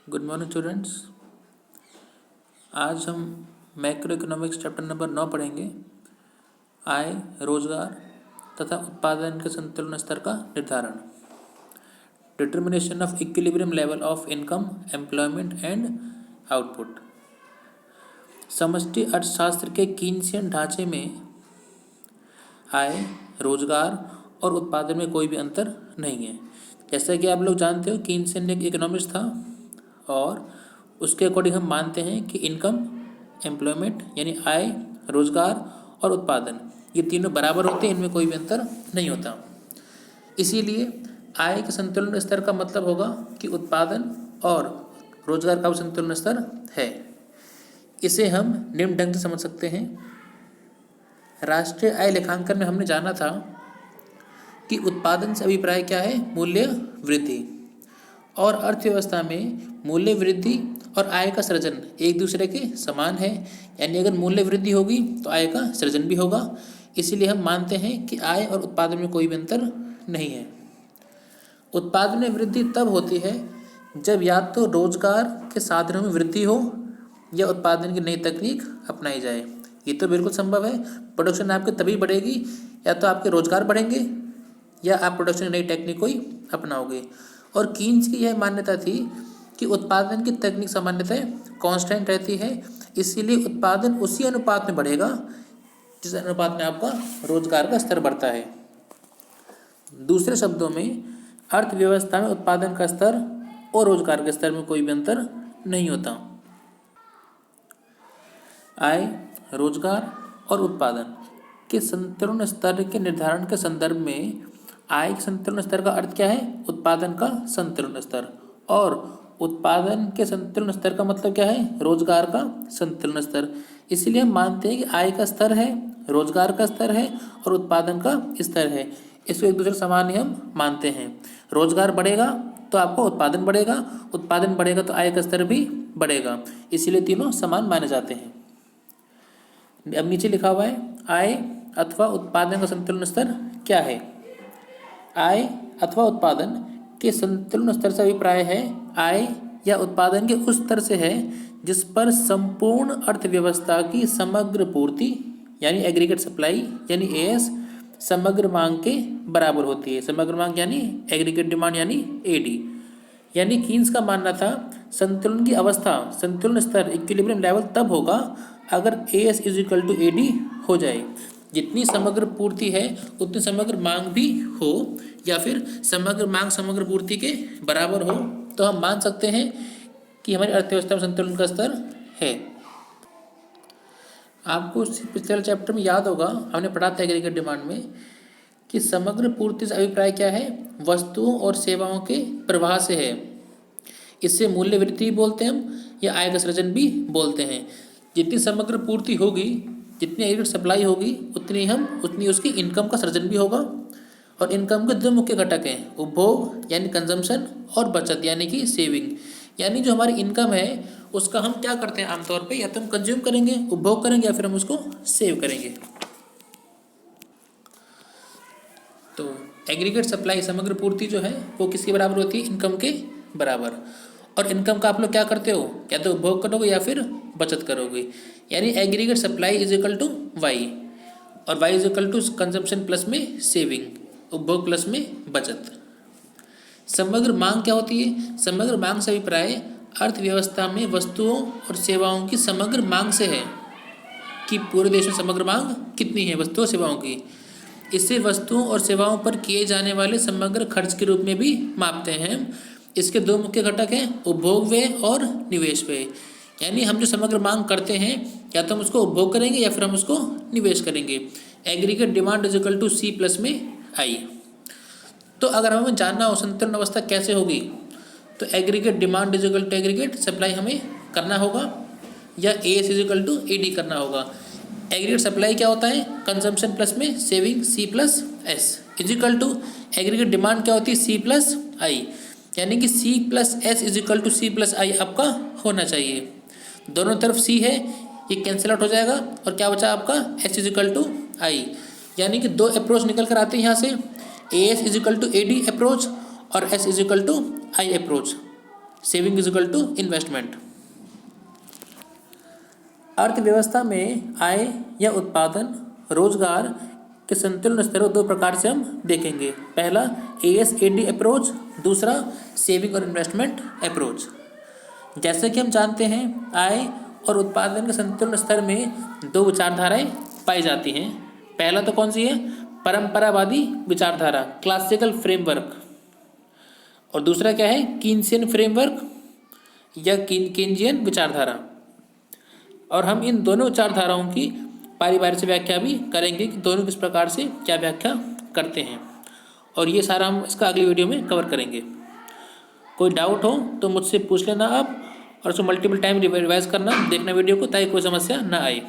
Good morning students. आज हम macro economics chapter number 9 पढ़ेंगे। आय, रोजगार तथा उत्पादन के संतुलन स्तर का निर्धारण। Determination of equilibrium level of income, employment and output. समष्टि अर्थशास्त्र के कीनसियन ढांचे में आय, रोजगार और उत्पादन में कोई भी अंतर नहीं है। जैसा कि आप लोग जानते हो, कीनसियन एक इकोनॉमिस्ट था और उसके अकॉर्डिंग हम मानते हैं कि इनकम, एम्प्लॉयमेंट यानी आय, रोजगार और उत्पादन ये तीनों बराबर होते हैं, इनमें कोई भी अंतर नहीं होता। इसीलिए आय के संतुलन स्तर का मतलब होगा कि उत्पादन और रोजगार का भी संतुलन स्तर है। इसे हम निम्न ढंग से समझ सकते हैं। राष्ट्रीय आय लेखांकन में हमने जाना था कि उत्पादन से अभिप्राय क्या है? मूल्य वृद्धि। और अर्थव्यवस्था में मूल्य वृद्धि और आय का सृजन एक दूसरे के समान है, यानी अगर मूल्य वृद्धि होगी तो आय का सृजन भी होगा। इसीलिए हम मानते हैं कि आय और उत्पादन में कोई भी अंतर नहीं है। उत्पादन में वृद्धि तब होती है जब या तो रोजगार के साधनों में वृद्धि हो या उत्पादन की नई तकनीक अपनाई जाए। ये तो बिल्कुल संभव है। प्रोडक्शन आपकी तभी बढ़ेगी या तो आपके रोजगार बढ़ेंगे या आप प्रोडक्शन की नई टेक्निक को ही अपनाओगे। और कीन्स की यह मान्यता थी कि उत्पादन की तकनीक सामान्यतः कांस्टेंट रहती है, इसीलिए उत्पादन उसी अनुपात में बढ़ेगा जिस अनुपात में आपका रोजगार का स्तर बढ़ता है। दूसरे शब्दों में, अर्थव्यवस्था में उत्पादन का स्तर और रोजगार के स्तर में कोई भी अंतर नहीं होता। आय, रोजगार और उत्पादन के संतुलन स्तर के निर्धारण के संदर्भ में आय के संतुलन स्तर का अर्थ क्या है? उत्पादन का संतुलन स्तर। और उत्पादन के संतुलन स्तर का मतलब क्या है? रोजगार का संतुलन स्तर। इसलिए हम मानते हैं कि आय का स्तर है, रोजगार का स्तर है और उत्पादन का स्तर है। इसको एक दूसरे समान ही हम मानते हैं। रोजगार बढ़ेगा तो आपका उत्पादन बढ़ेगा, उत्पादन बढ़ेगा तो आय का स्तर भी बढ़ेगा, इसीलिए तीनों समान माने जाते हैं। अब नीचे लिखा हुआ है, आय अथवा उत्पादन का संतुलन स्तर क्या है? आय अथवा उत्पादन के संतुलन स्तर से अभिप्राय है आय या उत्पादन के उस स्तर से है जिस पर संपूर्ण अर्थव्यवस्था की समग्र पूर्ति यानी एग्रीगेट सप्लाई यानी एएस समग्र मांग के बराबर होती है। समग्र मांग यानी एग्रीगेट डिमांड यानी एडी। यानी कीन्स का मानना था संतुलन की अवस्था, संतुलन स्तर, इक्विलिब्रियम लेवल तब होगा अगर AS is equal to AD हो जाए। जितनी समग्र पूर्ति है उतनी समग्र मांग भी हो, या फिर समग्र मांग समग्र पूर्ति के बराबर हो, तो हम मान सकते हैं कि हमारी अर्थव्यवस्था में संतुलन का स्तर है। आपको पिछले चैप्टर में याद होगा, हमने पढ़ा था एग्रीगेट डिमांड में कि समग्र पूर्ति से अभिप्राय क्या है? वस्तुओं और सेवाओं के प्रवाह से है। इससे मूल्य वृद्धि बोलते हैं हम, या आय का सृजन भी बोलते हैं। जितनी समग्र पूर्ति होगी, जितनी एग्रीगेट सप्लाई होगी, उतनी उसकी इनकम का सृजन भी होगा। और इनकम के दो मुख्य घटक हैं, उपभोग यानी कंजम्पशन और बचत यानी कि सेविंग। यानी जो हमारी इनकम है उसका हम क्या करते हैं आमतौर पे, या तो हम कंज्यूम करेंगे, उपभोग करेंगे, या फिर हम उसको सेव करेंगे। तो एग्रीगेट सप्लाई समग्र पूर्ति जो है वो किसके बराबर होती है? इनकम के बराबर। और इनकम का आप लोग क्या करते हो? या तो उपभोग करोगे या फिर बचत करोगे। यानी aggregate supply is equal to Y, और Y is equal to consumption plus में सेविंग, उपभोग प्लस में बचत। समग्र मांग क्या होती है? समग्र मांग से अभिप्राय अर्थव्यवस्था में वस्तुओं और सेवाओं की समग्र मांग से है कि पूरे देश में समग्र मांग कितनी है वस्तुओं और सेवाओं की। इससे वस्तुओं और सेवाओं पर किए जाने वाले समग्र खर्च के रूप में भी मापते हैं। इसके दो मुख्य घटक हैं, उपभोग व्यय और निवेश व्यय। यानी हम जो समग्र मांग करते हैं, या तो हम उसको उपभोग करेंगे या फिर हम उसको निवेश करेंगे। Aggregate demand is equal to C plus में आई। तो अगर हमें जानना हो संतुलन अवस्था कैसे होगी, तो aggregate demand is equal to aggregate supply हमें करना होगा, या AS is equal to AD करना होगा। एग्रीगेट सप्लाई क्या होता है? कंजम्पशन प्लस में saving C plus S is equal to aggregate demand क्या होती है? C plus I. यानी कि C plus S is equal to C plus I आपका होना चाहिए। दोनों तरफ सी है, ये कैंसिल आउट हो जाएगा और क्या बचा आपका? एस इज इक्वल टू आई। यानी कि दो अप्रोच निकल कर आते हैं यहाँ से, A S is equal to A D approach और S is equal to I approach. Saving is equal to investment. अर्थव्यवस्था में आय या उत्पादन रोजगार के संतुलन स्तर को दो प्रकार से हम देखेंगे। पहला ASAD अप्रोच, दूसरा सेविंग और इन्वेस्टमेंट अप्रोच। जैसे कि हम जानते हैं आय और उत्पादन के संतुलन स्तर में दो विचारधाराएं पाई जाती हैं। पहला तो कौन सी है, परंपरावादी विचारधारा, क्लासिकल फ्रेमवर्क, और दूसरा क्या है, कीन्सियन फ्रेमवर्क या केन्जियन विचारधारा। और हम इन दोनों विचारधाराओं की पारिभाषिक से व्याख्या भी करेंगे कि दोनों किस प्रकार से क्या व्याख्या करते हैं, और ये सारा हम इसका अगली वीडियो में कवर करेंगे। कोई डाउट हो तो मुझसे पूछ लेना आप, और उसको मल्टीपल टाइम रिवाइज करना, देखना वीडियो को, ताकि कोई समस्या ना आए।